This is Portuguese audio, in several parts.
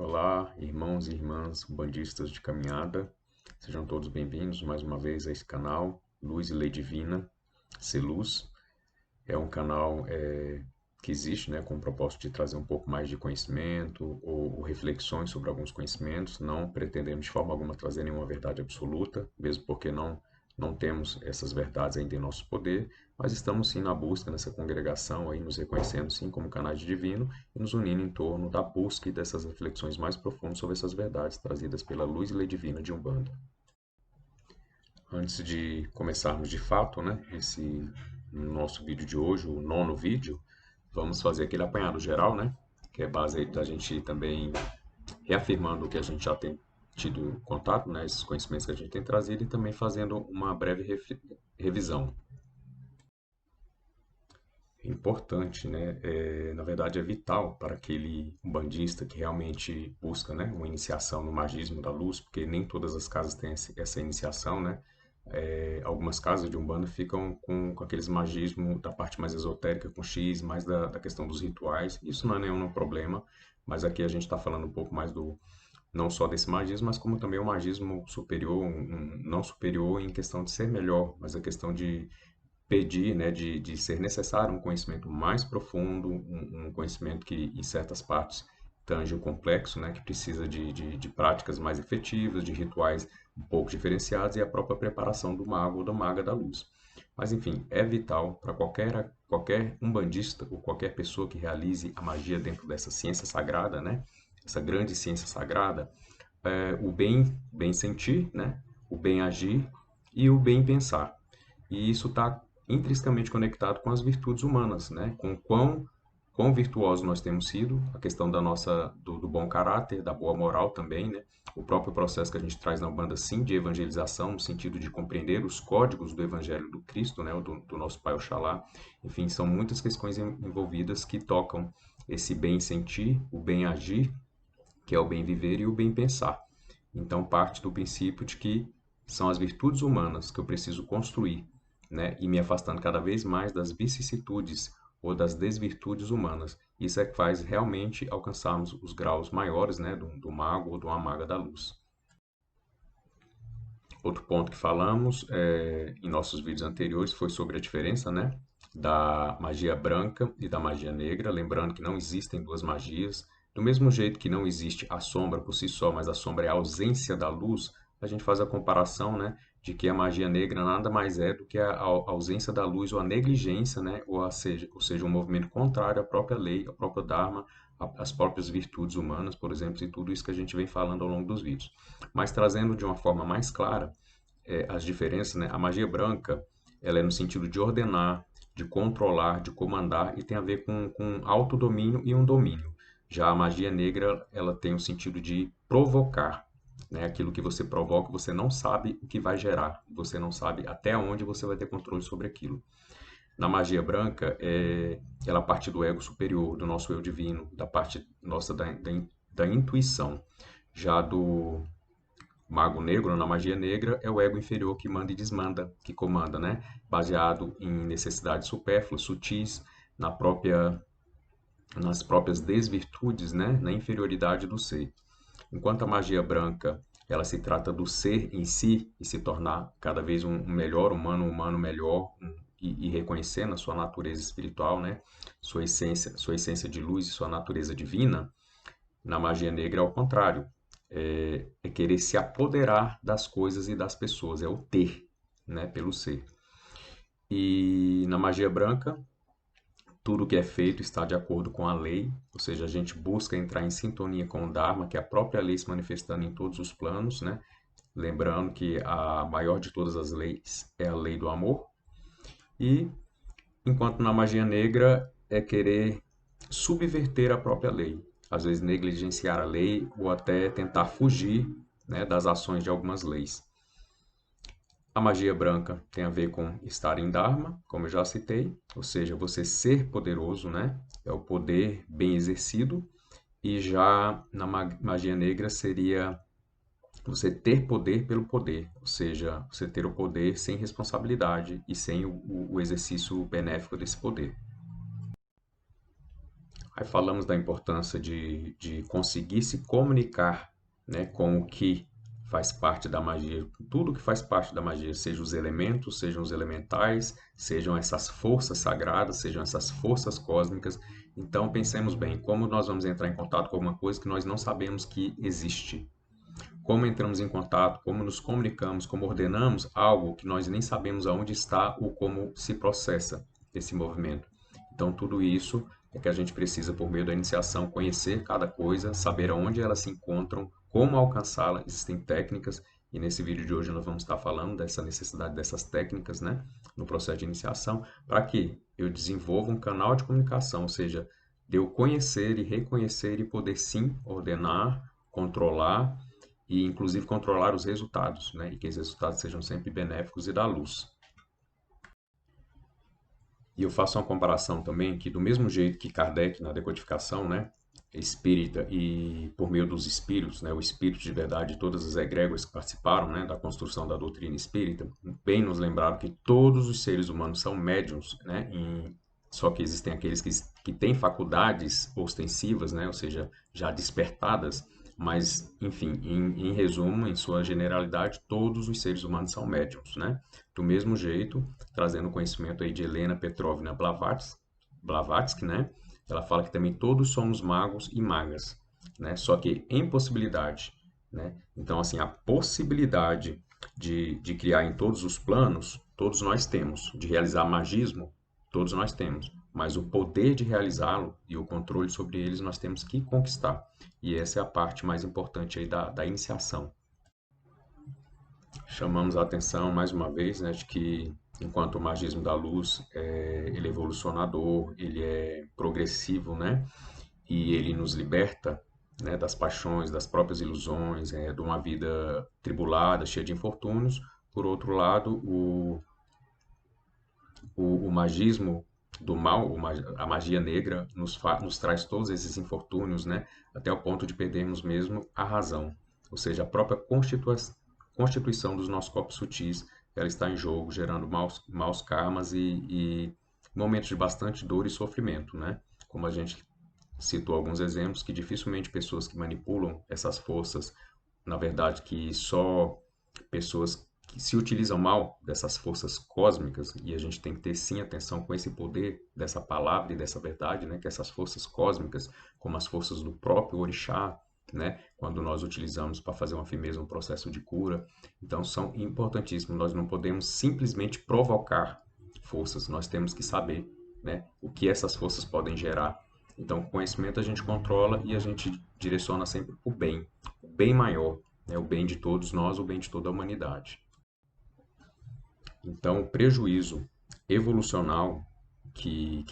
Olá, irmãos e irmãs bandistas de caminhada, sejam todos bem-vindos mais uma vez a esse canal, Luz e Lei Divina, Seluz. É um canal que existe, com o propósito de trazer um pouco mais de conhecimento ou reflexões sobre alguns conhecimentos. Não pretendemos de forma alguma trazer nenhuma verdade absoluta, mesmo porque não temos essas verdades ainda em nosso poder, mas estamos sim na busca nessa congregação, aí nos reconhecendo sim como canais de divino e nos unindo em torno da busca e dessas reflexões mais profundas sobre essas verdades trazidas pela luz e lei divina de Umbanda. Antes de começarmos de fato, esse nosso vídeo de hoje, o nono vídeo, vamos fazer aquele apanhado geral, que é base aí da gente também reafirmando o que a gente já tem tido contato, esses conhecimentos que a gente tem trazido e também fazendo uma breve revisão. É importante, na verdade é vital para aquele umbandista que realmente busca, uma iniciação no magismo da luz, porque nem todas as casas têm essa iniciação, algumas casas de Umbanda ficam com aqueles magismo da parte mais esotérica, com X, mais da questão dos rituais. Isso não é nenhum problema, mas aqui a gente está falando um pouco mais não só desse magismo, mas como também o magismo superior, não superior em questão de ser melhor, mas a questão de pedir, de ser necessário um conhecimento mais profundo, um conhecimento que em certas partes tange o complexo, que precisa de práticas mais efetivas, de rituais um pouco diferenciados e a própria preparação do mago ou da maga da luz. Mas enfim, é vital para qualquer umbandista ou qualquer pessoa que realize a magia dentro dessa ciência sagrada, essa grande ciência sagrada, o bem sentir, o bem agir e o bem pensar. E isso está intrinsecamente conectado com as virtudes humanas, com quão virtuosos nós temos sido, a questão do bom caráter, da boa moral também, o próprio processo que a gente traz na Umbanda, sim, de evangelização, no sentido de compreender os códigos do Evangelho do Cristo, do nosso Pai Oxalá. Enfim, são muitas questões envolvidas que tocam esse bem sentir, o bem agir, que é o bem viver e o bem pensar. Então, parte do princípio de que são as virtudes humanas que eu preciso construir, e me afastando cada vez mais das vicissitudes ou das desvirtudes humanas. Isso é que faz realmente alcançarmos os graus maiores, do mago ou de uma maga da luz. Outro ponto que falamos em nossos vídeos anteriores foi sobre a diferença, da magia branca e da magia negra, lembrando que não existem duas magias. Do mesmo jeito que não existe a sombra por si só, mas a sombra é a ausência da luz, a gente faz a comparação, de que a magia negra nada mais é do que a ausência da luz ou a negligência, ou seja, um movimento contrário à própria lei, ao próprio Dharma, às próprias virtudes humanas, por exemplo, e tudo isso que a gente vem falando ao longo dos vídeos. Mas trazendo de uma forma mais clara as diferenças, a magia branca, ela é no sentido de ordenar, de controlar, de comandar e tem a ver com autodomínio e um domínio. Já a magia negra, ela tem o sentido de provocar, aquilo que você provoca, você não sabe o que vai gerar, você não sabe até onde você vai ter controle sobre aquilo. Na magia branca, ela parte do ego superior, do nosso eu divino, da parte nossa da intuição. Já do mago negro, na magia negra, é o ego inferior que manda e desmanda, que comanda, baseado em necessidades supérfluas, sutis, nas próprias desvirtudes, na inferioridade do ser. Enquanto a magia branca, ela se trata do ser em si e se tornar cada vez um melhor humano, um humano melhor, e reconhecendo a sua natureza espiritual, sua essência de luz e sua natureza divina. Na magia negra é o contrário, é querer se apoderar das coisas e das pessoas, é o ter, pelo ser. E na magia branca, tudo que é feito está de acordo com a lei, ou seja, a gente busca entrar em sintonia com o Dharma, que é a própria lei se manifestando em todos os planos, Lembrando que a maior de todas as leis é a lei do amor. E enquanto na magia negra é querer subverter a própria lei, às vezes negligenciar a lei ou até tentar fugir, das ações de algumas leis. A magia branca tem a ver com estar em Dharma, como eu já citei, ou seja, você ser poderoso, é o poder bem exercido, e já na magia negra seria você ter poder pelo poder, ou seja, você ter o poder sem responsabilidade e sem o exercício benéfico desse poder. Aí falamos da importância de conseguir se comunicar, né, com o que faz parte da magia, tudo que faz parte da magia, sejam os elementos, sejam os elementais, sejam essas forças sagradas, sejam essas forças cósmicas. Então pensemos bem, como nós vamos entrar em contato com alguma coisa que nós não sabemos que existe? Como entramos em contato, como nos comunicamos, como ordenamos algo que nós nem sabemos aonde está ou como se processa esse movimento. Então, tudo isso é que a gente precisa, por meio da iniciação, conhecer cada coisa, saber aonde elas se encontram, como alcançá-la. Existem técnicas, e nesse vídeo de hoje nós vamos estar falando dessa necessidade dessas técnicas, né, no processo de iniciação, para que eu desenvolva um canal de comunicação, ou seja, de eu conhecer e reconhecer e poder sim ordenar, controlar e inclusive controlar os resultados, né? E que esses resultados sejam sempre benéficos e da luz. E eu faço uma comparação também que do mesmo jeito que Kardec na decodificação, né, espírita e por meio dos espíritos, né, o espírito de verdade, todas as egrégoras que participaram, né, da construção da doutrina espírita, bem nos lembraram que todos os seres humanos são médiuns, né, só que existem aqueles que têm faculdades ostensivas, né, ou seja, já despertadas, mas, enfim, em resumo, em sua generalidade, todos os seres humanos são médiuns, né? Do mesmo jeito, trazendo conhecimento aí de Helena Petrovna Blavatsky, né? Ela fala que também todos somos magos e magas, né? Só que em possibilidade, né? Então, assim, a possibilidade de criar em todos os planos, todos nós temos. De realizar magismo, todos nós temos. Mas o poder de realizá-lo e o controle sobre eles nós temos que conquistar. E essa é a parte mais importante aí da iniciação. Chamamos a atenção mais uma vez, né, de que enquanto o magismo da luz ele é evolucionador, ele é progressivo, né, e ele nos liberta, né, das paixões, das próprias ilusões, de uma vida tribulada, cheia de infortúnios. Por outro lado, o magismo do mal, a magia negra, nos traz todos esses infortúnios, né, até o ponto de perdermos mesmo a razão. Ou seja, a própria constituição dos nossos corpos sutis, ela está em jogo, gerando maus karmas e momentos de bastante dor e sofrimento, né? Como a gente citou alguns exemplos, que dificilmente pessoas que manipulam essas forças, na verdade, que só pessoas que se utilizam mal dessas forças cósmicas, e a gente tem que ter sim atenção com esse poder dessa palavra e dessa verdade, né, que essas forças cósmicas, como as forças do próprio orixá, né, quando nós utilizamos para fazer uma firmeza, um processo de cura, então são importantíssimos. Nós não podemos simplesmente provocar forças, nós temos que saber, né, o que essas forças podem gerar. Então, com conhecimento a gente controla e a gente direciona sempre o bem maior, né, o bem de todos nós, o bem de toda a humanidade. Então, o prejuízo evolucional que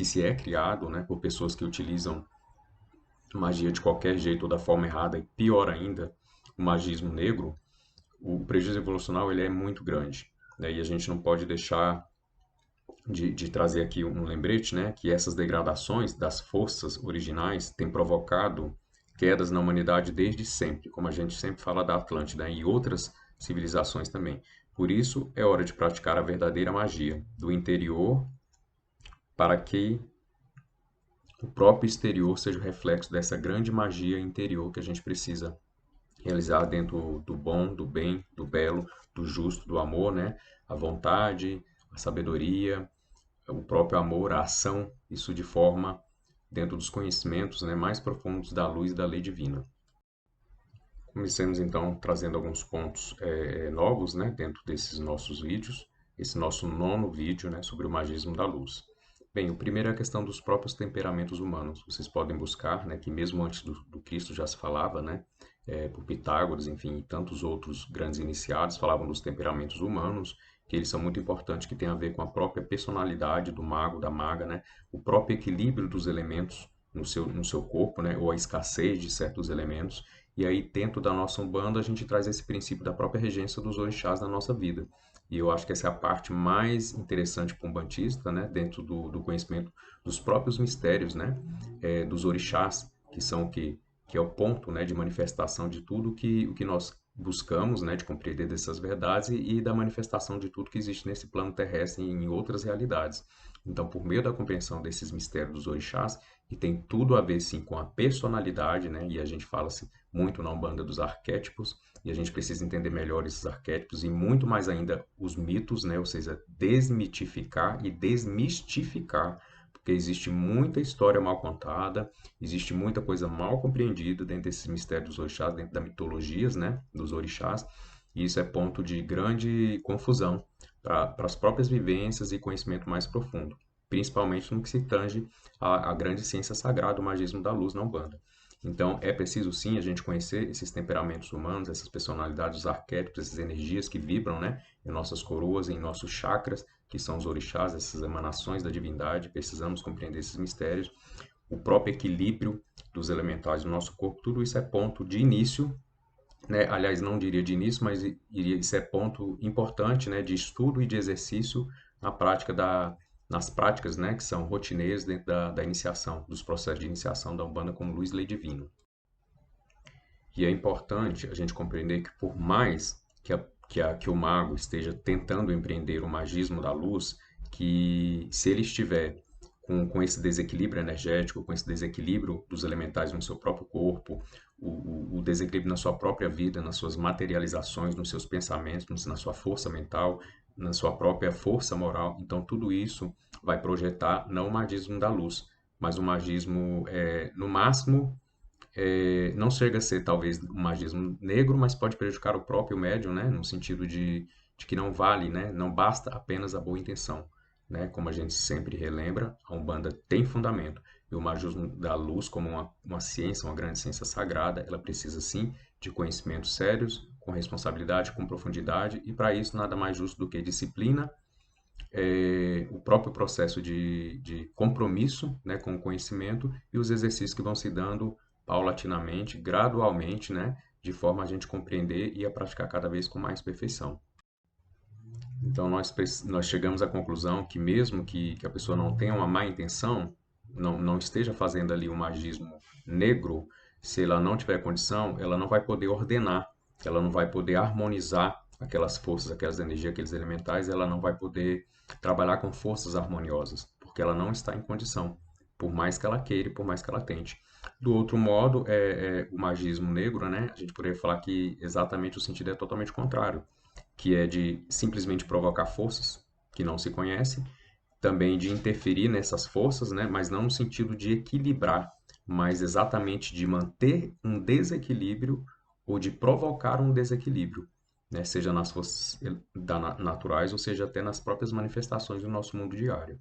se é criado, né, por pessoas que utilizam magia de qualquer jeito ou da forma errada, e pior ainda, o magismo negro, o prejuízo evolucional ele é muito grande, né, e a gente não pode deixar de trazer aqui um lembrete, né, que essas degradações das forças originais têm provocado quedas na humanidade desde sempre, como a gente sempre fala da Atlântida e outras civilizações também. Por isso, é hora de praticar a verdadeira magia, do interior, para que o próprio exterior seja o reflexo dessa grande magia interior que a gente precisa realizar dentro do bom, do bem, do belo, do justo, do amor, né? A vontade, a sabedoria, o próprio amor, a ação, isso de forma dentro dos conhecimentos, né, mais profundos da luz e da lei divina. Comecemos então trazendo alguns pontos novos, né, dentro desses nossos vídeos, esse nosso nono vídeo, né, sobre o magismo da luz. Bem, o primeiro é a questão dos próprios temperamentos humanos. Vocês podem buscar, né, que mesmo antes do Cristo já se falava, né, por Pitágoras, enfim, e tantos outros grandes iniciados falavam dos temperamentos humanos, que eles são muito importantes, que tem a ver com a própria personalidade do mago, da maga, né, o próprio equilíbrio dos elementos no seu corpo, né, ou a escassez de certos elementos. E aí, dentro da nossa Umbanda, a gente traz esse princípio da própria regência dos orixás na nossa vida. E eu acho que essa é a parte mais interessante para o umbandista, né, dentro do conhecimento dos próprios mistérios, né, dos orixás, que são que é o ponto, né, de manifestação de tudo o que nós buscamos, né, de compreender dessas verdades e da manifestação de tudo que existe nesse plano terrestre e em outras realidades. Então, por meio da compreensão desses mistérios dos orixás, que tem tudo a ver, sim, com a personalidade, né? E a gente fala-se muito na Umbanda dos arquétipos, e a gente precisa entender melhor esses arquétipos e muito mais ainda os mitos, né? Ou seja, desmitificar e desmistificar, porque existe muita história mal contada, existe muita coisa mal compreendida dentro desses mistérios dos orixás, dentro das mitologias, né? Dos orixás, e isso é ponto de grande confusão para as próprias vivências e conhecimento mais profundo, principalmente no que se tange à grande ciência sagrada, o magismo da luz na Umbanda. Então, é preciso sim a gente conhecer esses temperamentos humanos, essas personalidades, os arquétipos, essas energias que vibram, né, em nossas coroas, em nossos chakras, que são os orixás, essas emanações da divindade. Precisamos compreender esses mistérios, o próprio equilíbrio dos elementais do nosso corpo. Tudo isso é ponto de início, né? Aliás, não diria de início, mas isso é ponto importante, né, de estudo e de exercício na prática nas práticas, né, que são rotineiras dentro da iniciação, dos processos de iniciação da Umbanda como luz, lei divino. E é importante a gente compreender que por mais que o mago esteja tentando empreender o magismo da luz, que se ele estiver com esse desequilíbrio energético, com esse desequilíbrio dos elementais no seu próprio corpo, o desequilíbrio na sua própria vida, nas suas materializações, nos seus pensamentos, na sua força mental, na sua própria força moral, então tudo isso vai projetar não o magismo da luz, mas o magismo, no máximo, não chega a ser talvez um magismo negro, mas pode prejudicar o próprio médium, né, no sentido de que não vale, né, não basta apenas a boa intenção, né, como a gente sempre relembra, a Umbanda tem fundamento, e o magismo da luz como uma ciência, uma grande ciência sagrada, ela precisa sim de conhecimentos sérios, com responsabilidade, com profundidade, e para isso nada mais justo do que disciplina, o próprio processo de compromisso, né, com o conhecimento e os exercícios que vão se dando paulatinamente, gradualmente, né, de forma a gente compreender e a praticar cada vez com mais perfeição. Então, nós chegamos à conclusão que mesmo que a pessoa não tenha uma má intenção, não esteja fazendo ali um magismo negro, se ela não tiver condição, ela não vai poder ordenar, ela não vai poder harmonizar aquelas forças, aquelas energias, aqueles elementais, ela não vai poder trabalhar com forças harmoniosas, porque ela não está em condição, por mais que ela queira e por mais que ela tente. Do outro modo, o magismo negro, né? A gente poderia falar que exatamente o sentido é totalmente contrário, que é de simplesmente provocar forças que não se conhecem, também de interferir nessas forças, né? Mas não no sentido de equilibrar, mas exatamente de manter um desequilíbrio ou de provocar um desequilíbrio, né? Seja nas forças naturais ou seja até nas próprias manifestações do nosso mundo diário.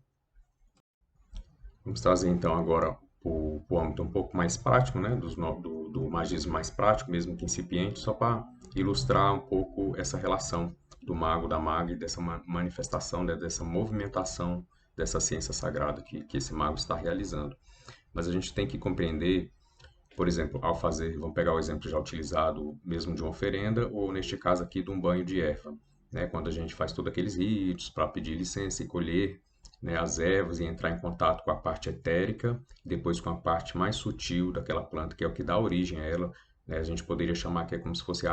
Vamos trazer então agora o âmbito um pouco mais prático, né? Do magismo mais prático, mesmo que incipiente, só para ilustrar um pouco essa relação do mago, da maga e dessa manifestação, né? Dessa movimentação dessa ciência sagrada que esse mago está realizando. Mas a gente tem que compreender, por exemplo, ao fazer, vamos pegar o exemplo já utilizado mesmo de uma oferenda, ou neste caso aqui de um banho de erva, né? Quando a gente faz todos aqueles ritos para pedir licença e colher, né, as ervas e entrar em contato com a parte etérica, depois com a parte mais sutil daquela planta, que é o que dá origem a ela, né? A gente poderia chamar que é como se fosse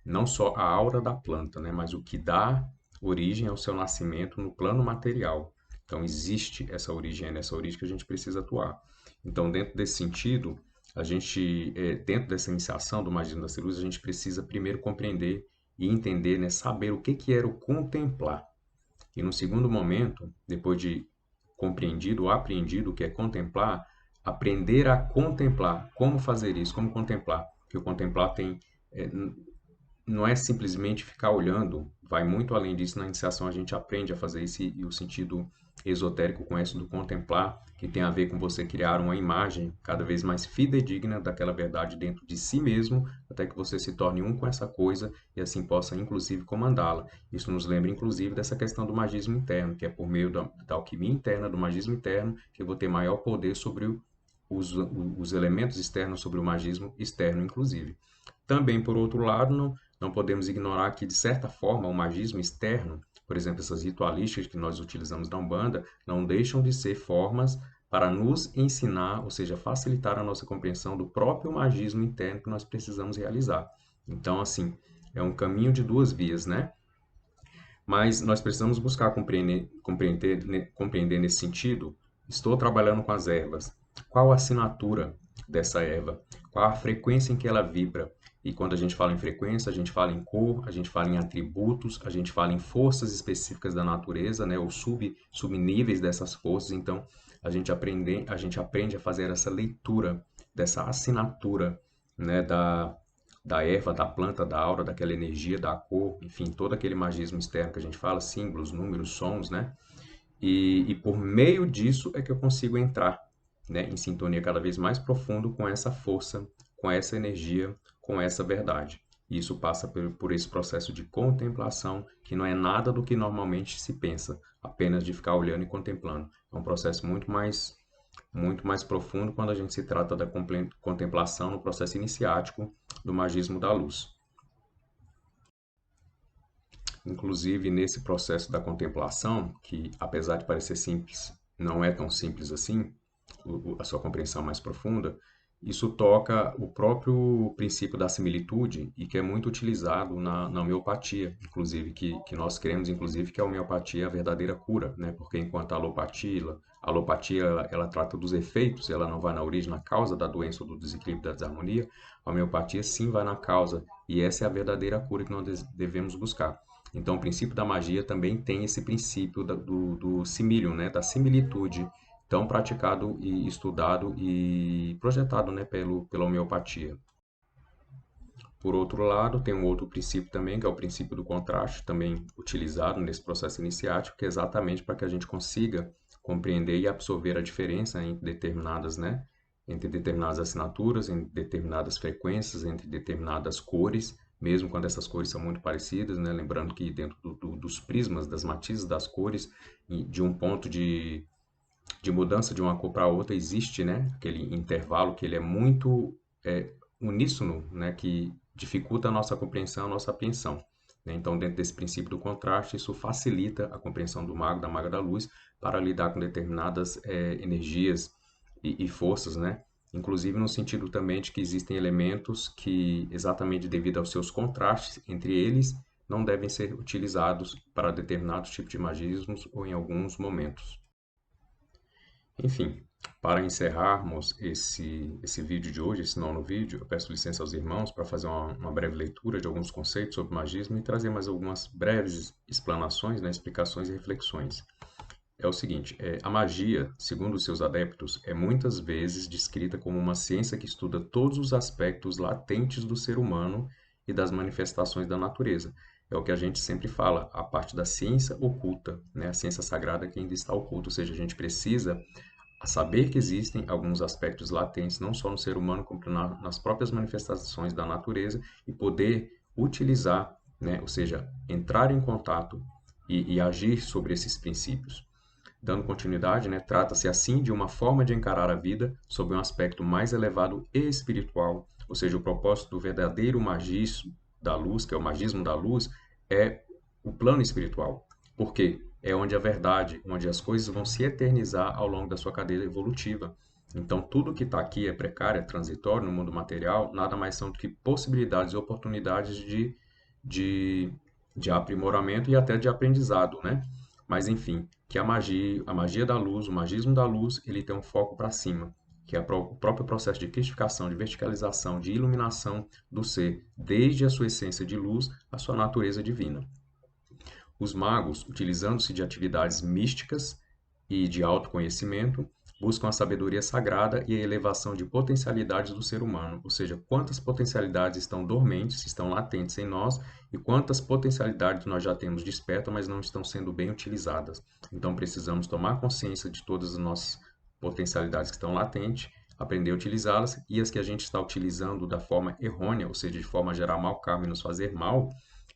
não só a aura da planta, né, mas o que dá origem ao seu nascimento no plano material. Então existe essa origem, é nessa origem que a gente precisa atuar. Então, dentro desse sentido, a gente, dentro dessa iniciação do magismo da luz, a gente precisa primeiro compreender e entender, né, saber o que era o contemplar. E no segundo momento, depois de compreendido ou apreendido o que é contemplar, aprender a contemplar. Como fazer isso? Como contemplar? Porque o contemplar é, não é simplesmente ficar olhando, vai muito além disso. Na iniciação a gente aprende a fazer isso e o sentido esotérico com isso do contemplar, que tem a ver com você criar uma imagem cada vez mais fidedigna daquela verdade dentro de si mesmo, até que você se torne um com essa coisa e assim possa inclusive comandá-la. Isso nos lembra inclusive dessa questão do magismo interno, que é por meio da alquimia interna, do magismo interno, que eu vou ter maior poder sobre os elementos externos, sobre o magismo externo inclusive. Também, por outro lado, não podemos ignorar que, de certa forma, o magismo externo, por exemplo, essas ritualísticas que nós utilizamos na Umbanda, não deixam de ser formas para nos ensinar, ou seja, facilitar a nossa compreensão do próprio magismo interno que nós precisamos realizar. Então, assim, é um caminho de duas vias, né? Mas nós precisamos buscar compreender nesse sentido. Estou trabalhando com as ervas. Qual a assinatura dessa erva? Qual a frequência em que ela vibra? E quando a gente fala em frequência, a gente fala em cor, a gente fala em atributos, a gente fala em forças específicas da natureza, né? Ou subníveis dessas forças. Então, a gente aprende a fazer essa leitura dessa assinatura, né? Da erva, da planta, da aura, daquela energia, da cor, enfim, todo aquele magismo externo que a gente fala, símbolos, números, sons, né? E por meio disso é que eu consigo entrar, né, em sintonia cada vez mais profundo com essa força, com essa energia, com essa verdade. E isso passa por esse processo de contemplação, que não é nada do que normalmente se pensa, apenas de ficar olhando e contemplando. É um processo muito mais profundo quando a gente se trata da contemplação no processo iniciático do magismo da luz. Inclusive, nesse processo da contemplação, que apesar de parecer simples, não é tão simples assim, a sua compreensão mais profunda, isso toca o próprio princípio da similitude e que é muito utilizado na homeopatia, inclusive, que nós cremos, inclusive, que a homeopatia é a verdadeira cura, né? Porque enquanto a alopatia ela trata dos efeitos, ela não vai na origem, na causa da doença ou do desequilíbrio, da desarmonia, a homeopatia sim vai na causa, e essa é a verdadeira cura que nós devemos buscar. Então, o princípio da magia também tem esse princípio do similium, né? Da similitude, tão praticado e estudado e projetado, né, pela homeopatia. Por outro lado, tem um outro princípio também, que é o princípio do contraste, também utilizado nesse processo iniciático, que é exatamente para que a gente consiga compreender e absorver a diferença entre determinadas assinaturas, entre determinadas frequências, entre determinadas cores, mesmo quando essas cores são muito parecidas, né? Lembrando que dentro dos prismas, das matizes das cores, de um ponto de mudança de uma cor para outra existe, né, aquele intervalo que ele é muito uníssono, né, que dificulta a nossa compreensão, a nossa apreensão. Né? Então, dentro desse princípio do contraste, isso facilita a compreensão do mago, da maga da luz, para lidar com determinadas energias e forças, né? Inclusive no sentido também de que existem elementos que, exatamente devido aos seus contrastes entre eles, não devem ser utilizados para determinados tipos de magismos ou em alguns momentos. Enfim, para encerrarmos esse vídeo de hoje, esse nono vídeo, eu peço licença aos irmãos para fazer uma breve leitura de alguns conceitos sobre magismo e trazer mais algumas breves explanações, né, explicações e reflexões. É o seguinte, a magia, segundo os seus adeptos, é muitas vezes descrita como uma ciência que estuda todos os aspectos latentes do ser humano e das manifestações da natureza. É o que a gente sempre fala, a parte da ciência oculta, né? A ciência sagrada que ainda está oculta, ou seja, a gente precisa saber que existem alguns aspectos latentes, não só no ser humano, como nas próprias manifestações da natureza, e poder utilizar, né? Ou seja, entrar em contato e agir sobre esses princípios. Dando continuidade, né, trata-se assim de uma forma de encarar a vida sob um aspecto mais elevado e espiritual, ou seja, o propósito do verdadeiro magismo da luz, que é o magismo da luz, é o plano espiritual. Por quê? É onde a verdade, onde as coisas vão se eternizar ao longo da sua cadeia evolutiva. Então, tudo que está aqui é precário, é transitório no mundo material, nada mais são do que possibilidades e oportunidades de, de aprimoramento e até de aprendizado, né? Mas enfim, que a magia da luz, o magismo da luz, ele tem um foco para cima, que é o próprio processo de cristificação, de verticalização, de iluminação do ser, desde a sua essência de luz à sua natureza divina. Os magos, utilizando-se de atividades místicas e de autoconhecimento, buscam a sabedoria sagrada e a elevação de potencialidades do ser humano, ou seja, quantas potencialidades estão dormentes, estão latentes em nós e quantas potencialidades nós já temos despertas, mas não estão sendo bem utilizadas. Então precisamos tomar consciência de todas as nossas potencialidades que estão latentes, aprender a utilizá-las e as que a gente está utilizando da forma errônea, ou seja, de forma a gerar mau karma e nos fazer mal,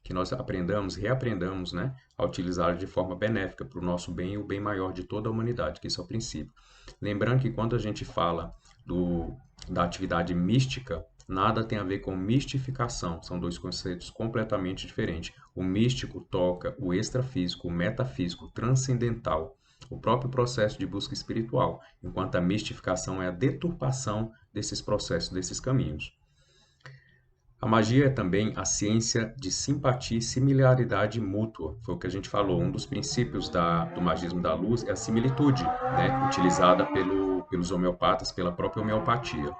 que nós aprendamos, reaprendamos, né, a utilizá-las de forma benéfica para o nosso bem e o bem maior de toda a humanidade, que isso é o princípio. Lembrando que quando a gente fala da atividade mística, nada tem a ver com mistificação, são dois conceitos completamente diferentes. O místico toca o extrafísico, o metafísico, o transcendental, o próprio processo de busca espiritual, enquanto a mistificação é a deturpação desses processos, desses caminhos. A magia é também a ciência de simpatia e similaridade mútua. Foi o que a gente falou. Um dos princípios do magismo da luz é a similitude, né? Utilizada pelos homeopatas, pela própria homeopatia.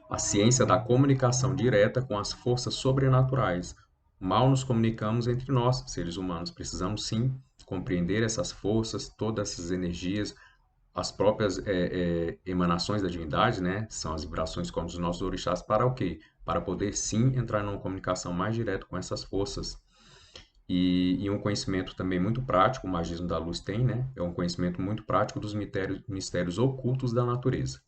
A ciência da comunicação direta com as forças sobrenaturais. Mal nos comunicamos entre nós, seres humanos. Precisamos sim compreender essas forças, todas essas energias, as próprias emanações da divindade, né? São as vibrações como os nossos orixás, para o quê? Para poder sim entrar numa comunicação mais direta com essas forças. E um conhecimento também muito prático, o magismo da luz tem, né? É um conhecimento muito prático dos mistérios ocultos da natureza.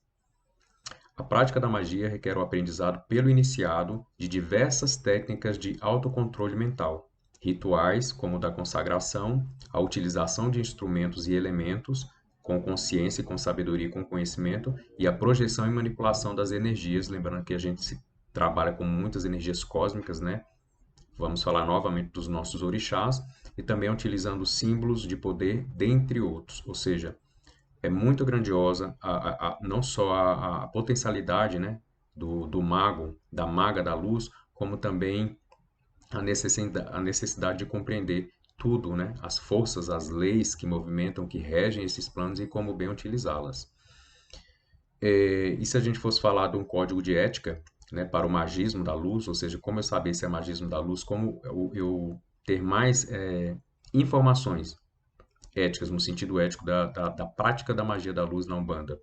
A prática da magia requer o aprendizado pelo iniciado de diversas técnicas de autocontrole mental, rituais como o da consagração, a utilização de instrumentos e elementos com consciência e com sabedoria e com conhecimento, e a projeção e manipulação das energias, lembrando que a gente trabalha com muitas energias cósmicas, né? Vamos falar novamente dos nossos orixás, e também utilizando símbolos de poder, dentre outros, ou seja, é muito grandiosa não só a potencialidade, né, do mago, da maga da luz, como também a necessidade de compreender tudo, né, as forças, as leis que movimentam, que regem esses planos e como bem utilizá-las. E se a gente fosse falar de um código de ética, né, para o magismo da luz, ou seja, como eu saber se é magismo da luz, como eu ter mais informações éticas, no sentido ético da prática da magia da luz na Umbanda,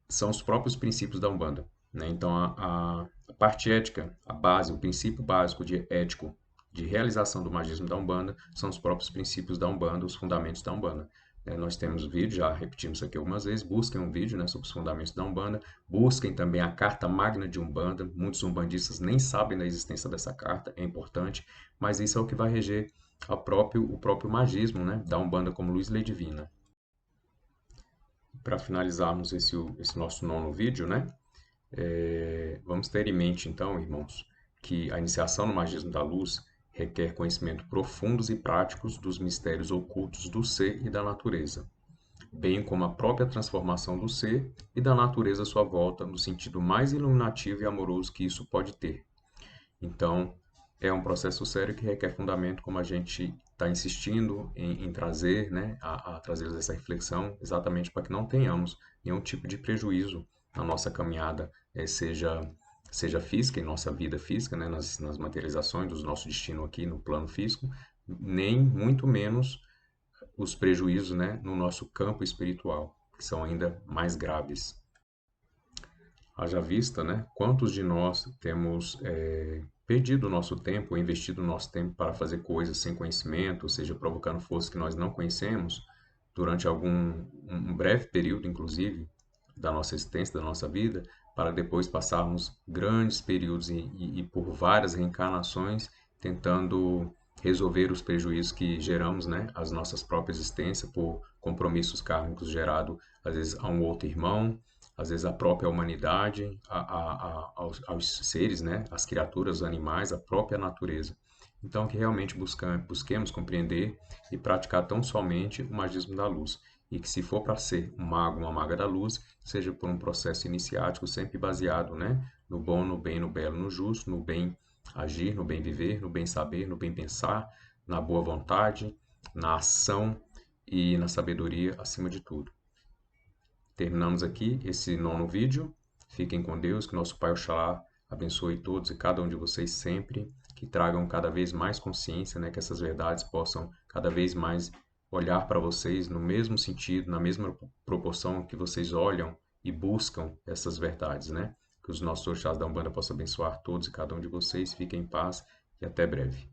são os próprios princípios da Umbanda, né? Então, a parte ética, a base, o princípio básico de ético de realização do magismo da Umbanda são os próprios princípios da Umbanda, os fundamentos da Umbanda. Nós temos vídeo, já repetimos isso aqui algumas vezes, busquem um vídeo, né, sobre os fundamentos da Umbanda, busquem também a Carta Magna de Umbanda, muitos umbandistas nem sabem da existência dessa carta, é importante, mas isso é o que vai reger o próprio magismo, né, da Umbanda como luz e lei divina. Para finalizarmos esse nosso nono vídeo, né, vamos ter em mente, então, irmãos, que a iniciação no magismo da luz requer conhecimento profundos e práticos dos mistérios ocultos do ser e da natureza, bem como a própria transformação do ser e da natureza à sua volta, no sentido mais iluminativo e amoroso que isso pode ter. Então, é um processo sério que requer fundamento, como a gente está insistindo em trazer, né, a trazer essa reflexão, exatamente para que não tenhamos nenhum tipo de prejuízo na nossa caminhada, seja física, em nossa vida física, né, nas materializações do nosso destino aqui no plano físico, nem muito menos os prejuízos, né, no nosso campo espiritual, que são ainda mais graves. Haja vista, né, quantos de nós temos perdido o nosso tempo, investido o nosso tempo para fazer coisas sem conhecimento, ou seja, provocando forças que nós não conhecemos, durante um breve período, inclusive, da nossa existência, da nossa vida, para depois passarmos grandes períodos e por várias reencarnações tentando resolver os prejuízos que geramos, né, às nossas próprias existências por compromissos kármicos gerados, às vezes, a um outro irmão, às vezes, à própria humanidade, aos seres, né, às criaturas, os animais, à própria natureza. Então, que realmente busquemos compreender e praticar tão somente o magismo da luz. E que se for para ser um mago, uma maga da luz, seja por um processo iniciático sempre baseado, né, no bom, no bem, no belo, no justo, no bem agir, no bem viver, no bem saber, no bem pensar, na boa vontade, na ação e na sabedoria acima de tudo. Terminamos aqui esse nono vídeo. Fiquem com Deus, que nosso Pai Oxalá abençoe todos e cada um de vocês sempre, que tragam cada vez mais consciência, né, que essas verdades possam cada vez mais olhar para vocês no mesmo sentido, na mesma proporção que vocês olham e buscam essas verdades, né? Que os nossos orixás da Umbanda possam abençoar todos e cada um de vocês. Fiquem em paz e até breve.